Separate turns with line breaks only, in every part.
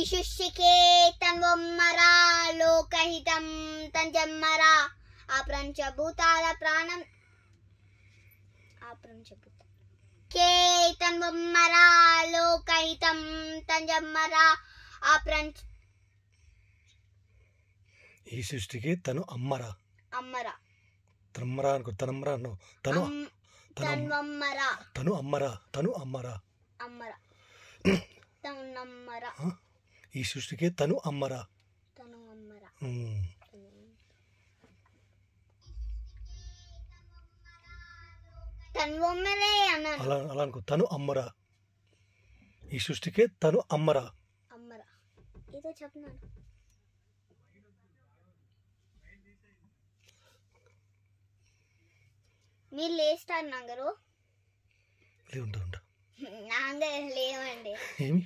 సృష్టికే తన్వమ్మరా లోకహితం తంజమ్మరా ఆ పంచభూతాల ప్రాణం కే తన్వమ్మరా లోకహితం తంజమ్మరా ఆ పంచ
ఈ సృష్టికి తను అమ్మరా
అమ్మరా
తనమ్మరా అనుకో తనమ్మరా అను తను
తన్వమ్మరా
తను అమ్మరా తను అమ్మరా
అమ్మరా తన్నమ్మరా
ఈ సృష్టికి తను అమ్మరా
తను అమ్మరా తన్వమ్మరే అన్నాను
అలా అలా అనుకో తను అమ్మరా ఈ సృష్టికి తను అమ్మరా
అమ్మరా ఏదో చెప్తున్నాను మీరు లేస్తారు నాగరు
ఉంటా ఉంటా
నాంగ లేవండి
ఏమి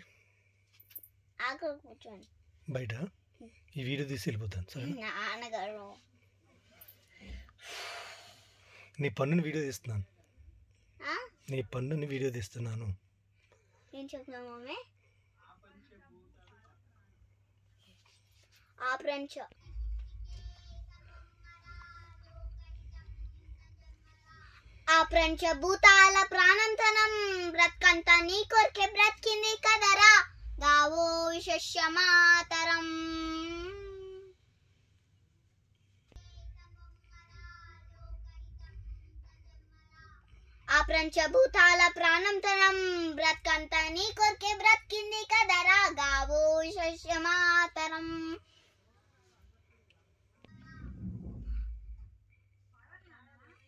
ఆకలి కూర్చోండి
బయట ఈ వీడియో తీసి వెళ్ళిపోతాను సరే
నాన్నగారు
నీ పన్నుని వీడియో తీస్తున్నాను నీ పన్నుని వీడియో తీస్తున్నాను
ఏం చెప్తున్నావు మమ్మీ ఆ ఫ్రెండ్స్ ఆ పంచభూతాల ప్రాణంతనం బ్రతకంతా నీ కొరికే బ్రతికింది కదరా గావో విశేషమాతరం ఆ పంచభూతాల ప్రాణంతనం బ్రతకంతా నీ కొరికే బ్రతికింది కదరా గావో విశేషమాతరం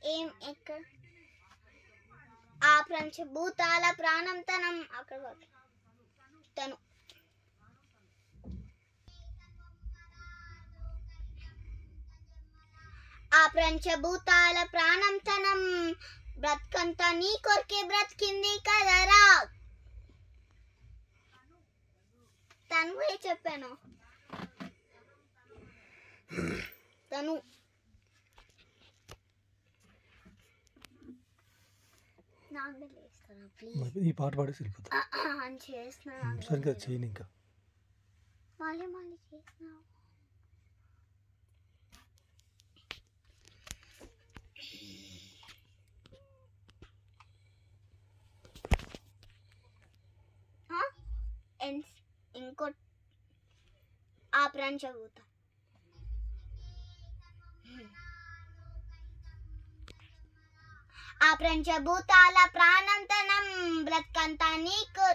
ఏం ఎక్కడ ఆ పంచభూతాల ప్రాణంతనం అక్కడ తను ఆ పంచభూతాల ప్రాణంతనం బ్రతకంతా నీ కొరికే బ్రతికింది కదరా తను చెప్పాను తను
ఈ పాట పాడేసి వెళ్ళిపోతా సరిగ్గా చేయను ఇంకా
మళ్ళీ చేస్తున్నావు ఇంకో ఆ పంచభూత ఆ పంచభూతాల ప్రాణంతనం బ్రతకంతా నీకు